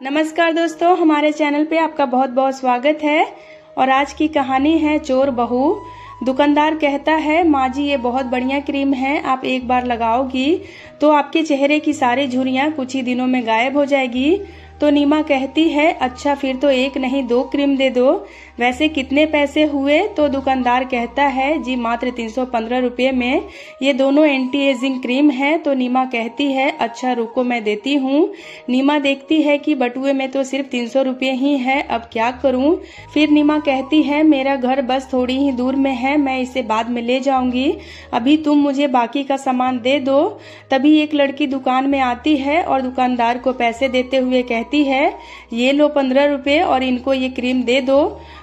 नमस्कार दोस्तों, हमारे चैनल पे आपका बहुत बहुत स्वागत है। और आज की कहानी है चोर बहू। दुकानदार कहता है, माँ जी ये बहुत बढ़िया क्रीम है, आप एक बार लगाओगी तो आपके चेहरे की सारी झुर्रियाँ कुछ ही दिनों में गायब हो जाएगी। तो नीमा कहती है, अच्छा फिर तो एक नहीं 2 क्रीम दे दो, वैसे कितने पैसे हुए? तो दुकानदार कहता है, जी मात्र 315 रुपये में ये दोनों एंटी एजिंग क्रीम है। तो नीमा कहती है, अच्छा रुको मैं देती हूँ। नीमा देखती है कि बटुए में तो सिर्फ 300 रुपये ही है, अब क्या करूँ? फिर नीमा कहती है, मेरा घर बस थोड़ी ही दूर में है, मैं इसे बाद में ले जाऊंगी, अभी तुम मुझे बाकी का सामान दे दो। तभी एक लड़की दुकान में आती है और दुकानदार को पैसे देते हुए कहती है, ये लो 15 रुपये और इनको ये क्रीम दे दो।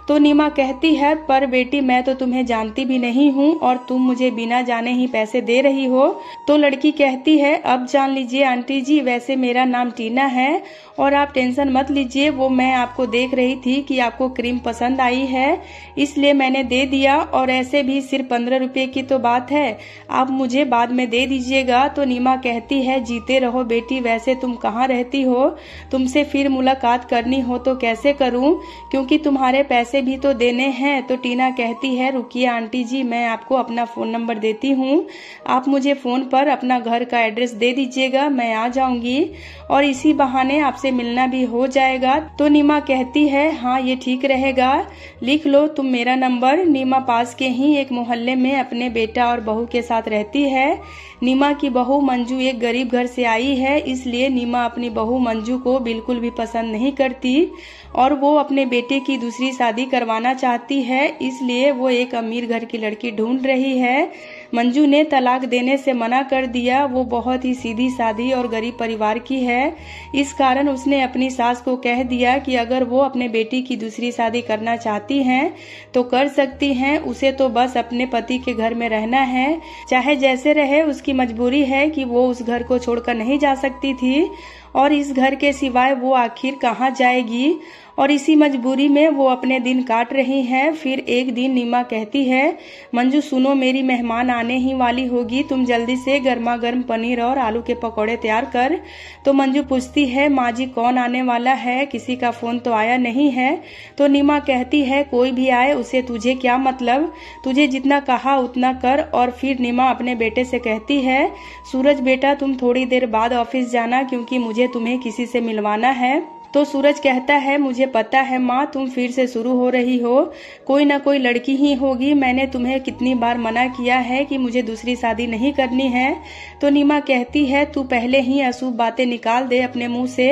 तो नीमा कहती है, पर बेटी मैं तो तुम्हें जानती भी नहीं हूँ और तुम मुझे बिना जाने ही पैसे दे रही हो। तो लड़की कहती है, अब जान लीजिए आंटी जी, वैसे मेरा नाम टीना है और आप टेंशन मत लीजिए, वो मैं आपको देख रही थी कि आपको क्रीम पसंद आई है इसलिए मैंने दे दिया, और ऐसे भी सिर्फ 15 रुपये की तो बात है, आप मुझे बाद में दे दीजिएगा। तो नीमा कहती है, जीते रहो बेटी, वैसे तुम कहाँ रहती हो? तुमसे फिर मुलाकात करनी हो तो कैसे करूं, क्योंकि तुम्हारे पैसे भी तो देने हैं। तो टीना कहती है, रुकिए आंटी जी, मैं आपको अपना फोन नंबर देती हूँ, आप मुझे फोन पर अपना घर का एड्रेस दे दीजिएगा, मैं आ जाऊंगी और इसी बहाने आपसे मिलना भी हो जाएगा। तो नीमा कहती है, हाँ ये ठीक रहेगा, लिख लो तुम मेरा नंबर। नीमा पास के ही एक मोहल्ले में अपने बेटा और बहू के साथ रहती है। नीमा की बहू मंजू एक गरीब घर से आई है, इसलिए नीमा अपनी बहू मंजू को बिल्कुल भी पसंद नहीं करती और वो अपने बेटे की दूसरी शादी करवाना चाहती है, इसलिए वो एक अमीर घर की लड़की ढूंढ रही है। मंजू ने तलाक देने से मना कर दिया, वो बहुत ही सीधी सादी और गरीब परिवार की है, इस कारण उसने अपनी सास को कह दिया कि अगर वो अपने बेटी की दूसरी शादी करना चाहती हैं तो कर सकती हैं, उसे तो बस अपने पति के घर में रहना है, चाहे जैसे रहे, उसकी मजबूरी है कि वो उस घर को छोड़कर नहीं जा सकती थी और इस घर के सिवाय वो आखिर कहाँ जाएगी, और इसी मजबूरी में वो अपने दिन काट रही हैं। फिर एक दिन नीमा कहती है, मंजू सुनो, मेरी मेहमान आने ही वाली होगी, तुम जल्दी से गर्मा गर्म पनीर और आलू के पकौड़े तैयार कर। तो मंजू पूछती है, माँ जी कौन आने वाला है, किसी का फोन तो आया नहीं है। तो नीमा कहती है, कोई भी आए उसे तुझे क्या मतलब, तुझे जितना कहा उतना कर। और फिर नीमा अपने बेटे से कहती है, सूरज बेटा तुम थोड़ी देर बाद ऑफिस जाना, क्योंकि मुझे तुम्हें किसी से मिलवाना है। तो सूरज कहता है, मुझे पता है माँ, तुम फिर से शुरू हो रही हो, कोई ना कोई लड़की ही होगी, मैंने तुम्हें कितनी बार मना किया है कि मुझे दूसरी शादी नहीं करनी है। तो नीमा कहती है, तू पहले ही अशुभ बातें निकाल दे अपने मुंह से,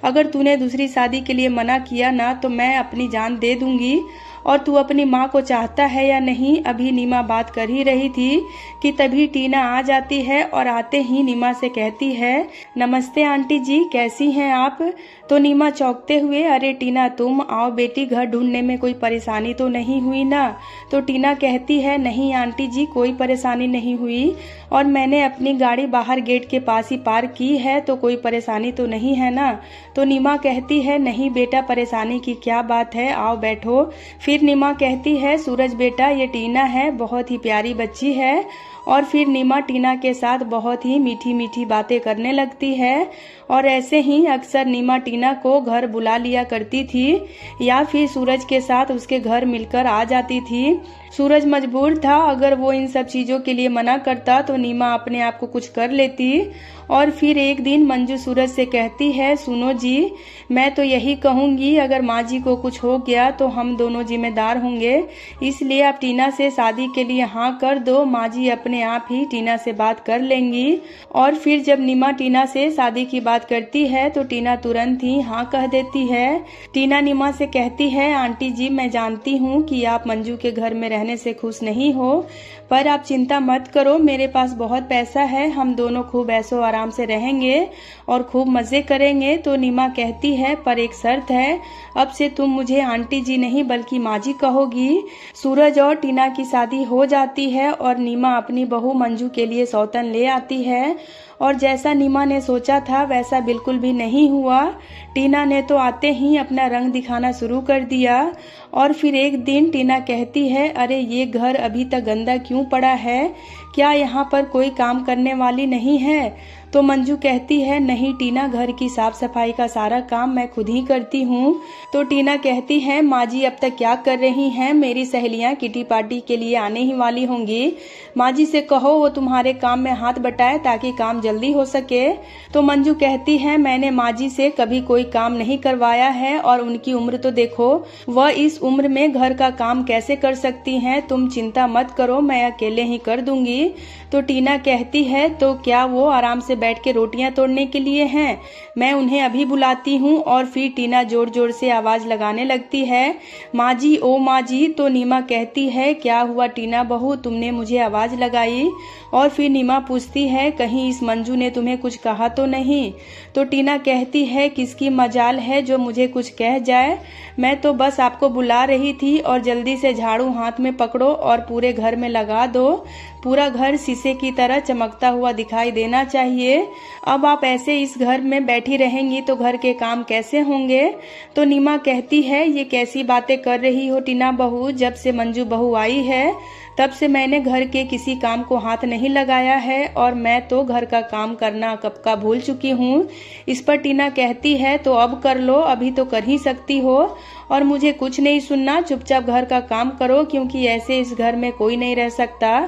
अगर तूने दूसरी शादी के लिए मना किया ना तो मैं अपनी जान दे दूंगी। और तू अपनी माँ को चाहता है या नहीं? अभी नीमा बात कर ही रही थी कि तभी टीना आ जाती है और आते ही नीमा से कहती है, नमस्ते आंटी जी, कैसी हैं आप? तो नीमा चौंकते हुए, अरे टीना तुम आओ बेटी, घर ढूंढने में कोई परेशानी तो नहीं हुई ना? तो टीना कहती है, नहीं आंटी जी, कोई परेशानी नहीं हुई और मैंने अपनी गाड़ी बाहर गेट के पास ही पार्क की है, तो कोई परेशानी तो नहीं है ना? तो नीमा कहती है, नहीं बेटा, परेशानी की क्या बात है, आओ बैठो। फिर नीमा कहती है, सूरज बेटा ये टीना है, बहुत ही प्यारी बच्ची है। और फिर नीमा टीना के साथ बहुत ही मीठी मीठी बातें करने लगती है और ऐसे ही अक्सर नीमा टीना को घर बुला लिया करती थी या फिर सूरज के साथ उसके घर मिलकर आ जाती थी। सूरज मजबूर था, अगर वो इन सब चीजों के लिए मना करता तो नीमा अपने आप को कुछ कर लेती। और फिर एक दिन मंजू सूरज से कहती है, सुनो जी, मैं तो यही कहूंगी, अगर माँ जी को कुछ हो गया तो हम दोनों जिम्मेदार होंगे, इसलिए आप टीना से शादी के लिए हाँ कर दो, माँ जी अपने आप ही टीना से बात कर लेंगी। और फिर जब नीमा टीना से शादी की बात करती है तो टीना तुरंत ही हाँ कह देती है। टीना नीमा से कहती है, आंटी जी मैं जानती हूँ कि आप मंजू के घर में रहने से खुश नहीं हो, पर आप चिंता मत करो, मेरे पास बहुत पैसा है, हम दोनों खूब ऐशो आराम से रहेंगे और खूब मजे करेंगे। तो नीमा कहती है, पर एक शर्त है, अब से तुम मुझे आंटी जी नहीं बल्कि माँ जी कहोगी। सूरज और टीना की शादी हो जाती है और नीमा अपनी बहू मंजू के लिए सौतन ले आती है और जैसा नीमा ने सोचा था वैसा बिल्कुल भी नहीं हुआ। टीना ने तो आते ही अपना रंग दिखाना शुरू कर दिया और फिर एक दिन टीना कहती है, अरे ये घर अभी तक गंदा क्यों पड़ा है, क्या यहाँ पर कोई काम करने वाली नहीं है? तो मंजू कहती है, नहीं टीना, घर की साफ सफाई का सारा काम मैं खुद ही करती हूँ। तो टीना कहती है, माँ जी अब तक क्या कर रही हैं? मेरी सहेलियाँ किटी पार्टी के लिए आने ही वाली होंगी। माँ जी से कहो वो तुम्हारे काम में हाथ बटाए ताकि काम जल्दी हो सके। तो मंजू कहती है, मैंने माँ जी से कभी कोई काम नहीं करवाया है और उनकी उम्र तो देखो, वह इस उम्र में घर का काम कैसे कर सकती हैं? तुम चिंता मत करो, मैं अकेले ही कर दूंगी। तो टीना कहती है, तो क्या वो आराम से बैठ के रोटियां तोड़ने के लिए हैं? मैं उन्हें अभी बुलाती हूँ। और फिर टीना जोर जोर से आवाज लगाने लगती है, माँ जी, ओ माँ जी। तो नीमा कहती है, क्या हुआ टीना बहू, तुमने मुझे आवाज लगाई? और फिर नीमा पूछती है, कहीं इस मंजू ने तुम्हें कुछ कहा तो नहीं? तो टीना कहती है, किसकी मजाल है जो मुझे कुछ कह जाए, मैं तो बस आपको बुला रही थी। और जल्दी से झाड़ू हाथ में पकड़ो और पूरे घर में लगा दो। पूरा घर शीशे की तरह चमकता हुआ दिखाई देना चाहिए। अब आप ऐसे इस घर में बैठी रहेंगी तो घर के काम कैसे होंगे? तो नीमा कहती है, ये कैसी बातें कर रही हो टीना बहू, जब से मंजू बहू आई है तब से मैंने घर के किसी काम को हाथ नहीं लगाया है और मैं तो घर का काम करना कब का भूल चुकी हूँ। इस पर टीना कहती है, तो अब कर लो, अभी तो कर ही सकती हो और मुझे कुछ नहीं सुनना, चुपचाप घर का काम करो क्योंकि ऐसे इस घर में कोई नहीं रह सकता।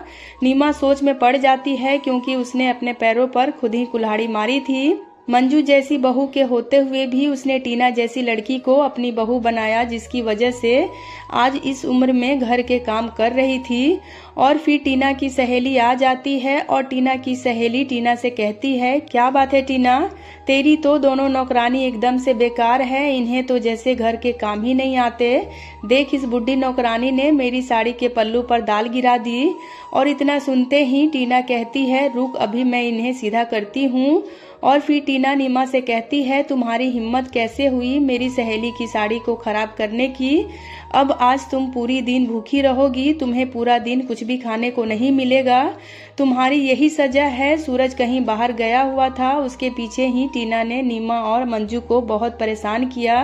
नीमा सोच में पड़ जाती है क्योंकि उसने अपने पैरों पर खुद ही कुल्हाड़ी मारी थी। मंजू जैसी बहू के होते हुए भी उसने टीना जैसी लड़की को अपनी बहू बनाया, जिसकी वजह से आज इस उम्र में घर के काम कर रही थी। और फिर टीना की सहेली आ जाती है और टीना की सहेली टीना से कहती है, क्या बात है टीना, तेरी तो दोनों नौकरानी एकदम से बेकार है, इन्हें तो जैसे घर के काम ही नहीं आते। देख, इस बुढ़ी नौकरानी ने मेरी साड़ी के पल्लू पर दाल गिरा दी। और इतना सुनते ही टीना कहती है, रुक, अभी मैं इन्हें सीधा करती हूँ। और फिर टीना नीमा से कहती है, तुम्हारी हिम्मत कैसे हुई मेरी सहेली की साड़ी को खराब करने की? अब आज तुम पूरी दिन भूखी रहोगी, तुम्हें पूरा दिन कुछ भी खाने को नहीं मिलेगा। तुम्हारी यही सजा है। सूरज कहीं बाहर गया हुआ था, उसके पीछे ही टीना ने नीमा और मंजू को बहुत परेशान किया।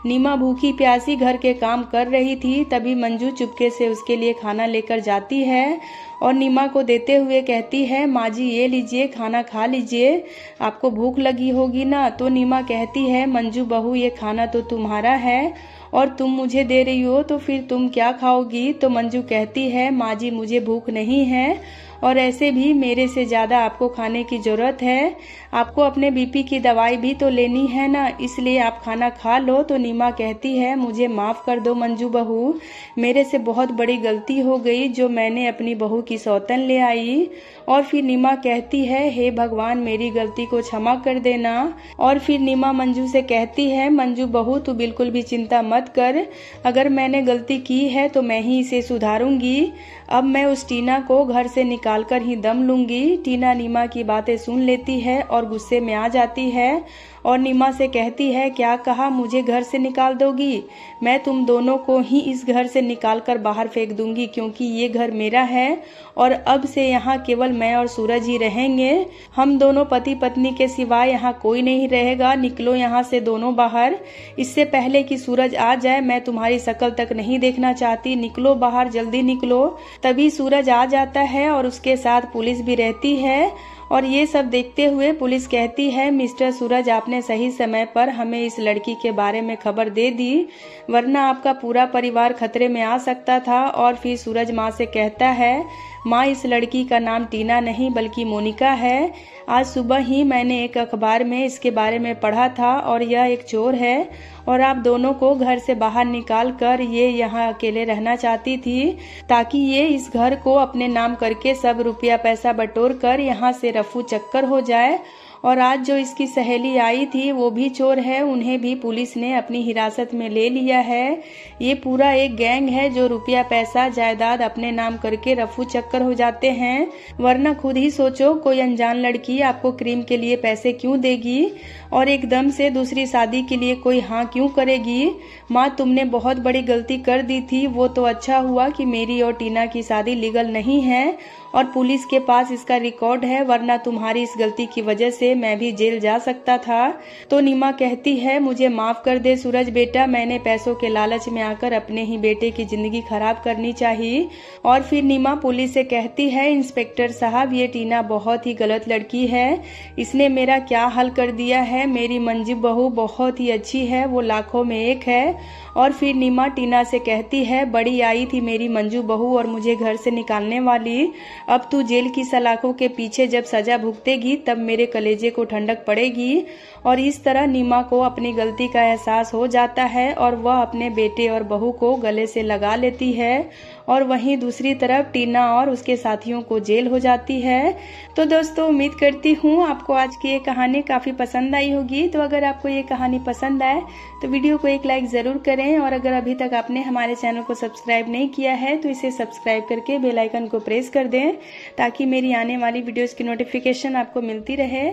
नीमा भूखी प्यासी घर के काम कर रही थी, तभी मंजू चुपके से उसके लिए खाना लेकर जाती है और नीमा को देते हुए कहती है, माँ जी ये लीजिए, खाना खा लीजिए, आपको भूख लगी होगी ना। तो नीमा कहती है, मंजू बहू, ये खाना तो तुम्हारा है और तुम मुझे दे रही हो, तो फिर तुम क्या खाओगी? तो मंजू कहती है, माँ जी मुझे भूख नहीं है और ऐसे भी मेरे से ज़्यादा आपको खाने की ज़रूरत है, आपको अपने बीपी की दवाई भी तो लेनी है ना, इसलिए आप खाना खा लो। तो नीमा कहती है, मुझे माफ़ कर दो मंजू बहू, मेरे से बहुत बड़ी गलती हो गई जो मैंने अपनी बहू की सौतन ले आई। और फिर नीमा कहती है, हे भगवान, मेरी गलती को क्षमा कर देना। और फिर नीमा मंजू से कहती है, मंजू बहू तू बिल्कुल भी चिंता मत कर, अगर मैंने गलती की है तो मैं ही इसे सुधारूंगी। अब मैं उस टीना को घर से निकालकर ही दम लूंगी। टीना नीमा की बातें सुन लेती है और गुस्से में आ जाती है और नीमा से कहती है, क्या कहा, मुझे घर से निकाल दोगी? मैं तुम दोनों को ही इस घर से निकालकर बाहर फेंक दूंगी क्योंकि ये घर मेरा है और अब से यहाँ केवल मैं और सूरज ही रहेंगे। हम दोनों पति पत्नी के सिवाय यहाँ कोई नहीं रहेगा। निकलो यहाँ से दोनों बाहर, इससे पहले कि सूरज आ जाए मैं तुम्हारी शक्ल तक नहीं देखना चाहती। निकलो बाहर, जल्दी निकलो। तभी सूरज आ जाता है और उसके साथ पुलिस भी रहती है और ये सब देखते हुए पुलिस कहती है, मिस्टर सूरज, आपने सही समय पर हमें इस लड़की के बारे में खबर दे दी, वरना आपका पूरा परिवार खतरे में आ सकता था। और फिर सूरज माँ से कहता है, माँ, इस लड़की का नाम टीना नहीं बल्कि मोनिका है। आज सुबह ही मैंने एक अखबार में इसके बारे में पढ़ा था और यह एक चोर है और आप दोनों को घर से बाहर निकाल कर ये यहाँ अकेले रहना चाहती थी ताकि ये इस घर को अपने नाम करके सब रुपया पैसा बटोर कर यहाँ से रफू चक्कर हो जाए। और आज जो इसकी सहेली आई थी वो भी चोर है, उन्हें भी पुलिस ने अपनी हिरासत में ले लिया है। ये पूरा एक गैंग है जो रुपया पैसा जायदाद अपने नाम करके रफू चक्कर हो जाते हैं। वरना खुद ही सोचो, कोई अनजान लड़की आपको क्रीम के लिए पैसे क्यों देगी? और एकदम से दूसरी शादी के लिए कोई हाँ क्यों करेगी। माँ तुमने बहुत बड़ी गलती कर दी थी, वो तो अच्छा हुआ कि मेरी और टीना की शादी लीगल नहीं है और पुलिस के पास इसका रिकॉर्ड है, वरना तुम्हारी इस गलती की वजह से मैं भी जेल जा सकता था। तो नीमा कहती है मुझे माफ कर दे सूरज बेटा, मैंने पैसों के लालच में आकर अपने ही बेटे की जिंदगी खराब करनी चाहिए। और फिर नीमा पुलिस से कहती है इंस्पेक्टर साहब ये टीना बहुत ही गलत लड़की है, इसने मेरा क्या हाल कर दिया है। मेरी मंजू बहू बहुत ही अच्छी है, वो लाखों में एक है। और फिर नीमा टीना से कहती है बड़ी आई थी मेरी मंजू बहू और मुझे घर से निकालने वाली, अब तू जेल की सलाखों के पीछे जब सजा भुगतेगी तब मेरे कलेजे को ठंडक पड़ेगी। और इस तरह नीमा को अपनी गलती का एहसास हो जाता है और वह अपने बेटे और बहू को गले से लगा लेती है। और वहीं दूसरी तरफ टीना और उसके साथियों को जेल हो जाती है। तो दोस्तों उम्मीद करती हूँ आपको आज की ये कहानी काफ़ी पसंद आई होगी। तो अगर आपको ये कहानी पसंद आए तो वीडियो को एक लाइक ज़रूर करें और अगर अभी तक आपने हमारे चैनल को सब्सक्राइब नहीं किया है तो इसे सब्सक्राइब करके बेल आइकन को प्रेस कर दें ताकि मेरी आने वाली वीडियोस की नोटिफिकेशन आपको मिलती रहे।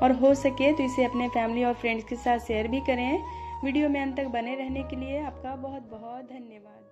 और हो सके तो इसे अपने फैमिली और फ्रेंड्स के साथ शेयर भी करें। वीडियो में अंत तक बने रहने के लिए आपका बहुत बहुत धन्यवाद।